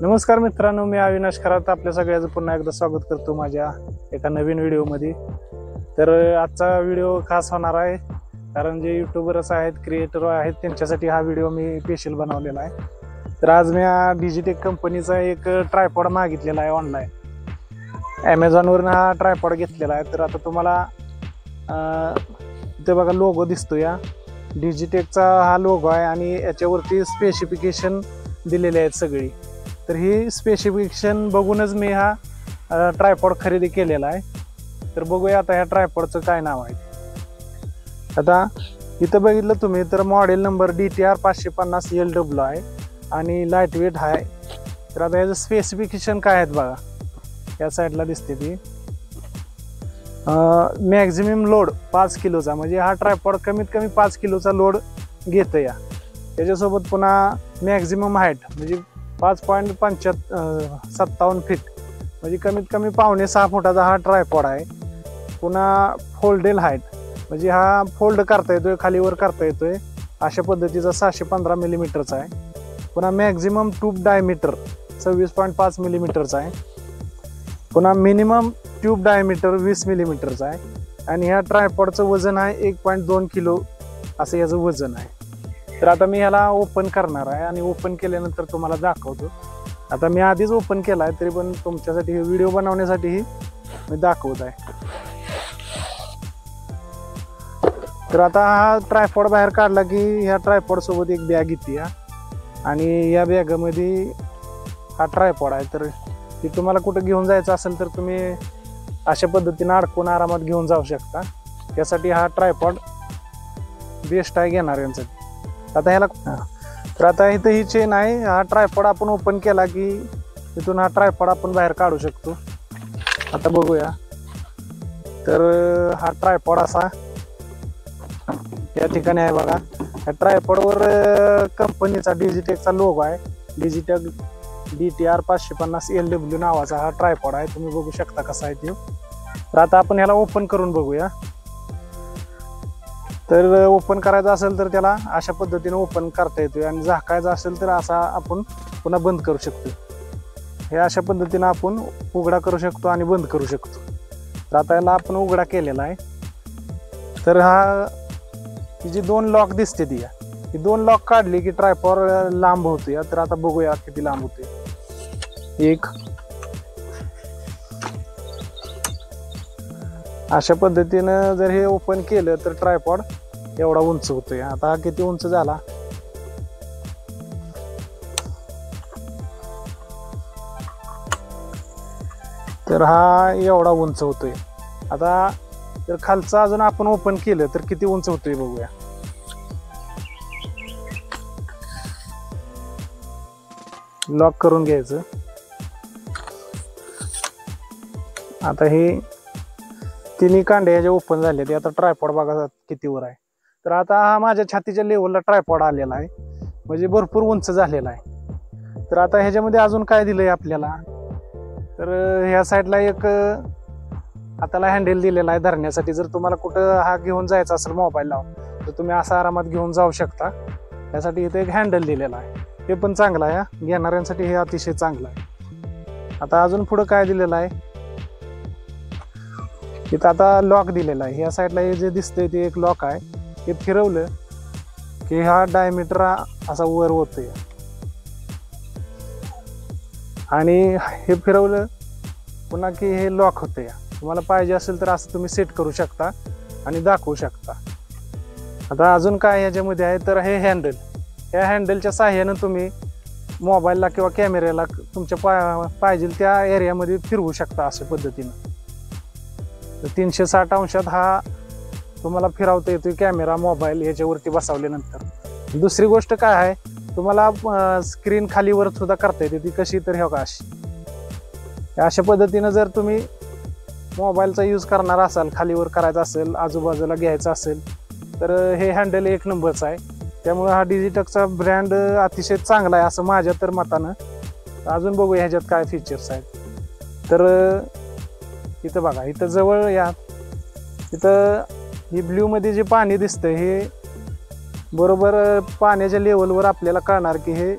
नमस्कार मित्रांनो, मी अविनाश खरात आपल्या सगळ्यांचं पुन्हा एकदा स्वागत करतो माझ्या एका नवीन व्हिडिओमध्ये। तर आजचा व्हिडिओ खास होणार आहे कारण जे यूट्यूबर्स आहेत, क्रिएटर आहेत, त्यांच्यासाठी हा व्हिडिओ मी स्पेशल बनवलेला आहे। तर आज मी डिजिटेक कंपनीचा एक ट्रायपॉड मागितलेला आहे ऑनलाईन, ॲमेझॉनवरून हा ट्रायपॉड घेतलेला आहे। तर आता तुम्हाला इथे बघा लोगो दिसतो, या डिजिटेकचा हा लोगो आहे आणि याच्यावरती स्पेसिफिकेशन दिलेले आहेत सगळी। तर ही स्पेसिफिकेशन बघूनच मी हा ट्रायपॉड खरेदी केलेला आहे। तर बघूया आता ह्या ट्रायपॉडचं काय नाव आहे। आता इथं बघितलं तुम्ही तर मॉडेल नंबर DTR 550 LW आहे आणि लाईट वेट आहे। तर आता याचं स्पेसिफिकेशन काय आहेत बघा, या साईडला दिसते ती मॅक्झिमम लोड 5 किलोचा, म्हणजे हा ट्रायपॉड कमीत कमी 5 किलोचा लोड घेतं या। त्याच्यासोबत पुन्हा मॅक्झिमम हाईट म्हणजे 5.57 फीट, म्हणजे कमीत कमी 5.6 फुटाचा हा ट्रायपॉड आहे। पुन्हा फोल्डेल हाईट म्हणजे हा फोल्ड करता येतोय, खालीवर करता येतोय, अशा पद्धतीचा 615 मिलीमीटरचा आहे। पुन्हा मॅक्झिमम ट्यूब डायमीटर 26.5 मिलीमीटरचा आहे। पुन्हा मिनिमम ट्यूब डायमीटर 20 मिलीमीटरचा आहे आणि ह्या ट्रायपॉडचं वजन आहे 1.2 किलो असं याचं वजन आहे। तर आता मी ह्याला ओपन करणार आहे आणि ओपन केल्यानंतर तुम्हाला दाखवतो। आता मी आधीच ओपन केला आहे तरी पण तुमच्यासाठी व्हिडिओ बनवण्यासाठीही मी दाखवत आहे। तर आता हा ट्रायपॉड बाहेर काढला की ह्या ट्रायपॉड सोबत एक बॅग येते आणि या बॅगमध्ये हा ट्रायपॉड आहे। तर ती तुम्हाला कुठं घेऊन जायचं असेल तर तुम्ही अशा पद्धतीने अडकून आरामात घेऊन जाऊ शकता। त्यासाठी हा ट्रायपॉड बेस्ट आहे घेणाऱ्यांसाठी। आता ह्याला तर आता इथं ही चेन आहे, हा ट्रायपॉड आपण ओपन केला की तिथून हा ट्रायपॉड आपण बाहेर काढू शकतो। आता बघूया, तर हा ट्रायपॉड असा या ठिकाणी आहे बघा। या ट्रायपॉडवर कंपनीचा डिजिटेकचा लोगो आहे, डिजिटेक DTR 550 LW नावाचा हा ट्रायपॉड आहे, तुम्ही बघू शकता कसा आहे तो। तर आता आपण ह्याला ओपन करून बघूया। तर ओपन करायचं असेल तर त्याला अशा पद्धतीने ओपन करता येतोय आणि झाकायचं असेल तर असा आपण पुन्हा बंद करू शकतो। हे अशा पद्धतीने आपण उघडा करू शकतो आणि बंद करू शकतो। तर आता याला आपण उघडा केलेला आहे। तर हा जी 2 लॉक दिसते ती, ही 2 लॉक काढली की ट्रायपॉड लांब होते। तर आता बघूया किती लांब होते। एक अशा पद्धतीनं जर हे ओपन केलं तर ट्रायपॉड एवढा उंच होतोय। आता हा किती उंच झाला, तर हा एवढा उंच होतोय। आता जर खालचं अजून आपण ओपन केलं तर किती उंच होतोय बघूया। लॉक करून घ्यायचं। आता हे तिन्ही कांडे ह्याचे ओपन झाले ते, आता ट्रायपॉड बघा किती वर आहे। तर आता हा माझ्या छातीच्या लेवलला ट्रायपॉड आलेला आहे, म्हणजे भरपूर उंच झालेला आहे। तर आता ह्याच्यामध्ये अजून काय दिलंय आपल्याला, तर ह्या साईडला एक हाताला हँडल दिलेला आहे धरण्यासाठी। जर तुम्हाला कुठं हा घेऊन जायचा असेल मोबाईल लावून तर तुम्ही असा आरामात घेऊन जाऊ शकता। त्यासाठी इथे एक हँडल दिलेला आहे, हे पण चांगलं आहे, घेणाऱ्यांसाठी हे अतिशय चांगलं आहे। आता अजून पुढं काय दिलेलं आहे, इथं आता लॉक दिलेला आहे। ह्या साईडला हे जे दिसतंय ते एक लॉक आहे, हे फिरवलं की हा डायमीटर असा वर होतोय आणि हे फिरवलं पुन्हा की हे लॉक होतंय। तुम्हाला पाहिजे असेल तर असं तुम्ही सेट करू शकता आणि दाखवू शकता। आता अजून काय ह्याच्यामध्ये आहे, तर हे हँडल, या हँडलच्या साहाय्यानं तुम्ही मोबाईलला किंवा कॅमेऱ्याला तुमच्या पाहिजे त्या एरियामध्ये फिरवू शकता अशा पद्धतीनं। 360 अंशात हा तुम्हाला फिरवता येतोय कॅमेरा, मोबाईल ह्याच्यावरती बसवल्यानंतर। दुसरी गोष्ट काय आहे, तुम्हाला स्क्रीन खालीवर सुद्धा करता येते, ती कशी तर हे बघा अशा पद्धतीनं जर तुम्ही मोबाईलचा यूज करणार असाल, खालीवर करायचा असेल, आजूबाजूला घ्यायचं असेल तर हे हँडल एक नंबरचं आहे। त्यामुळे हा डिजिटेकचा ब्रँड अतिशय चांगला आहे असं माझ्या तर मतानं। अजून बघूया ह्याच्यात काय फीचर्स आहेत। तर इथं बघा, इथं जवळ या, इथं ही ब्ल्यू मध्ये जे पाणी दिसतंय हे बरोबर पाण्याच्या लेवलवर आपल्याला कळणार की हे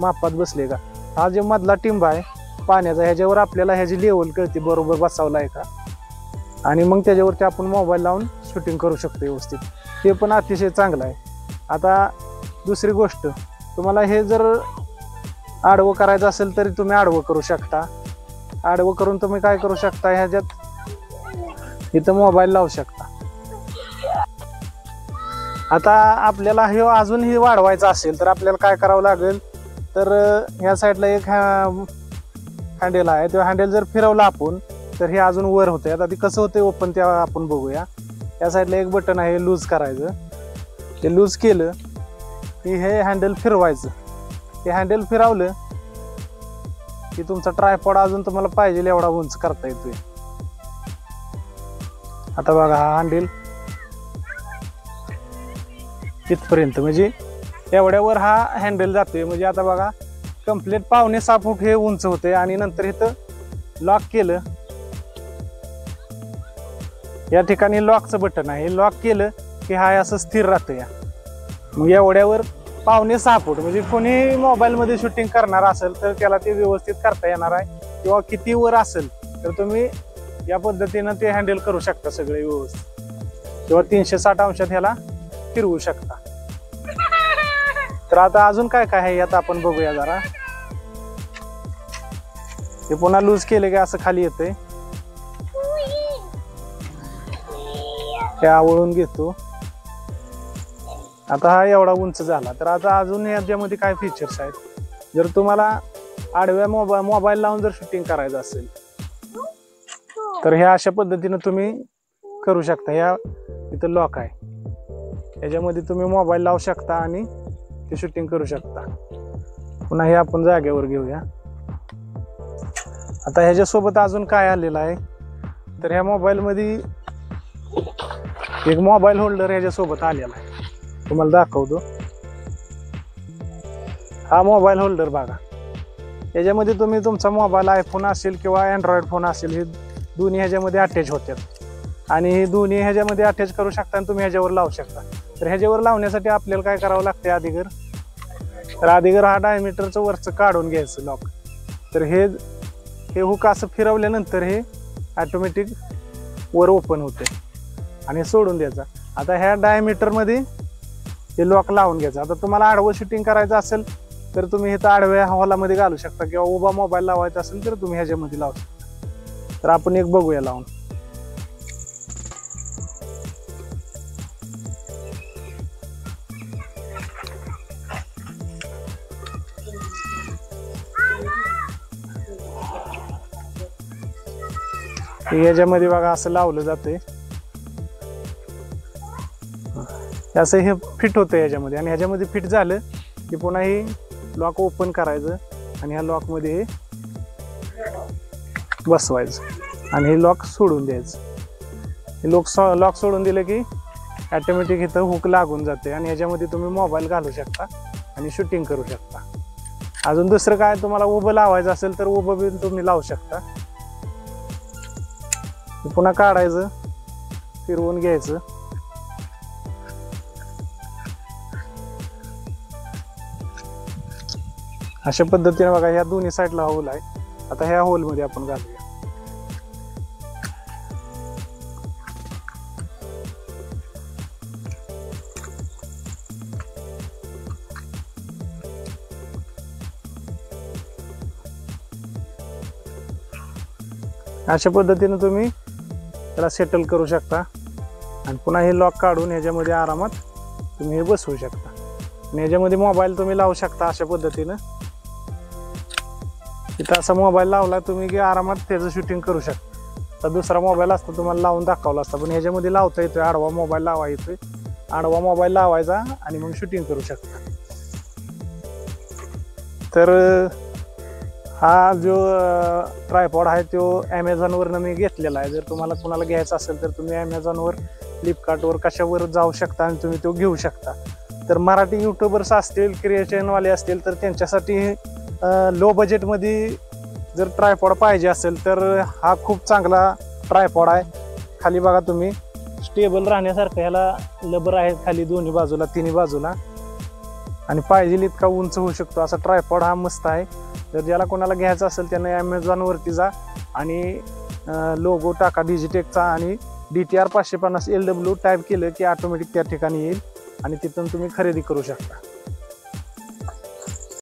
मापात बसले का। हा जो मधला टिंब आहे पाण्याचा, ह्याच्यावर आपल्याला ह्याची लेवल कळते बरोबर बसवला आहे का, आणि मग त्याच्यावरती आपण मोबाईल लावून शूटिंग करू शकतो व्यवस्थित. ते पण अतिशय चांगलं आहे. आता दुसरी गोष्ट, तुम्हाला हे जर आडवं करायचं असेल तरी तुम्ही आडवं करू शकता. आडवं करून तुम्ही काय करू शकता, ह्याच्यात इथं मोबाईल लावू शकता. आता आपल्याला हे अजूनही वाढवायचं असेल तर आपल्याला काय करावं लागेल, तर ह्या साईडला एक हँडल आहे, तो हँडल जर फिरवला आपण तर हे अजून वर होतंय. आता ते कसं होतंय ओपन ते आपण बघूया. या साईडला एक बटन आहे लूज करायचं, ते लूज केलं की हे हँडल फिरवायचं. हे हँडल फिरवलं की तुमचा ट्रायपॉड अजून तुम्हाला पाहिजे एवढा उंच करता येतोय. आता बघा हा हँडल तिथपर्यंत, म्हणजे एवढ्यावर हा हँडल जातोय. म्हणजे आता बघा कंप्लीट 5.6 फूट हे उंच होते. आणि नंतर इथं लॉक केलं, या ठिकाणी लॉकचं बटन आहे, लॉक केलं की हा असं स्थिर राहतं. या मग एवढ्यावर 5.6 फूट, म्हणजे कोणी मोबाईलमध्ये शूटिंग करणार असेल तर त्याला ते व्यवस्थित करता येणार आहे. किंवा किती वर असेल तर तुम्ही या पद्धतीनं ते हँडल करू शकता सगळे व्यवस्थित, किंवा 360 अंशात ह्याला फिरवू शकता. तर आता अजून काय काय आहे यात आपण बघूया जरा. हे पुन्हा लूज केले की असं खाली येतंय, हे आवळून घेतो. आता हा एवढा उंच झाला. तर आता अजून याच्यामध्ये काय फीचर्स आहेत, जर तुम्हाला आडव्या मोबाईल लावून जर शूटिंग करायचं असेल तर ह्या अशा पद्धतीनं तुम्ही करू शकता. ह्या इथं लॉक आहे, याच्यामध्ये तुम्ही मोबाईल लावू शकता आणि ते शूटिंग करू शकता. पुन्हा हे आपण जागेवर घेऊया. आता ह्याच्यासोबत अजून काय आलेलं आहे, तर ह्या मोबाईलमध्ये एक मोबाईल होल्डर ह्याच्यासोबत आलेला आहे, तुम्हाला दाखवतो. हा मोबाईल होल्डर बघा, याच्यामध्ये तुम्ही तुमचा मोबाईल आयफोन असेल किंवा अँड्रॉइड फोन असेल, हे दोन्ही ह्याच्यामध्ये अटॅच होतात. आणि हे दोन्ही ह्याच्यामध्ये अटॅच करू शकता आणि तुम्ही ह्याच्यावर लावू शकता. तर ह्याच्यावर लावण्यासाठी आपल्याला काय करावं लागते, आधीगर हा डायमीटरचं वरचं काढून घ्यायचं लॉक. तर हे हुक असं फिरवल्यानंतर हे ऑटोमॅटिक वर ओपन होते आणि सोडून द्यायचा. आता ह्या डायमीटरमध्ये हे लॉक लावून घ्यायचं. आता तुम्हाला आडवं शूटिंग करायचं असेल तर तुम्ही इथं आडव्या हॉलामध्ये घालू शकता, किंवा उभा मोबाईल लावायचा असेल तर तुम्ही ह्याच्यामध्ये लावू शकता. तर आपण एक बघूया लावून. याच्यामध्ये बघा असं लावलं जातंय, असं हे फिट होतं याच्यामध्ये. आणि ह्याच्यामध्ये फिट झालं की पुन्हा हे लॉक ओपन करायचं आणि ह्या लॉकमध्ये हे बसवायचं आणि हे लॉक सोडून द्यायचं. हे लॉक सोडून दिलं की ऑटोमॅटिक इथं हुक लागून जाते आणि ह्याच्यामध्ये तुम्ही मोबाईल घालू शकता आणि शूटिंग करू शकता. अजून दुसरं काय, तुम्हाला उभं लावायचं असेल तर उभं बी तुम्ही लावू शकता. पुन्हा काढायचं, फिरवून घ्यायचं. अशा पद्धतीने बघा ह्या दोन्ही साईडला होल आहे. आता ह्या होलमध्ये आपण घालूया. अशा पद्धतीने तुम्ही त्याला सेटल करू शकता आणि पुन्हा हे लॉक काढून ह्याच्यामध्ये आरामात तुम्ही हे बसवू शकता. आणि ह्याच्यामध्ये मोबाईल तुम्ही लावू शकता अशा पद्धतीनं. इथं असा मोबाईल लावला तुम्ही की आरामात त्याचं शूटिंग करू शकता. तर दुसरा मोबाईल असता तुम्हाला लावून दाखवला असता, पण ह्याच्यामध्ये लावता येतोय. आडवा मोबाईल लावा येतोय, आडवा मोबाईल लावायचा आणि मग शूटिंग करू शकता. तर हा जो ट्रायपॉड आहे तो ॲमेझॉनवरनं मी घेतलेला आहे. जर तुम्हाला कुणाला घ्यायचा असेल तर तुम्ही ॲमेझॉनवर, फ्लिपकार्टवर कशावर जाऊ शकता आणि तुम्ही तो घेऊ शकता. तर मराठी यूट्यूबर्स असतील, क्रिएशनवाले असतील तर त्यांच्यासाठी लो बजेटमध्ये जर ट्रायपॉड पाहिजे असेल तर हा खूप चांगला ट्रायपॉड आहे. खाली बघा तुम्ही स्टेबल राहण्यासारखं ह्याला लबर आहे खाली दोन्ही बाजूला, तिन्ही बाजूला, आणि पाहिजे इतका उंच होऊ शकतो असा ट्रायपॉड हा मस्त आहे. तर ज्याला कोणाला घ्यायचं असेल त्याने ॲमेझॉनवरती जा आणि लोगो टाका डिजिटेकचा आणि DTR 550 LW टाईप केलं की ऑटोमॅटिक त्या ठिकाणी येईल आणि तिथून तुम्ही खरेदी करू शकता.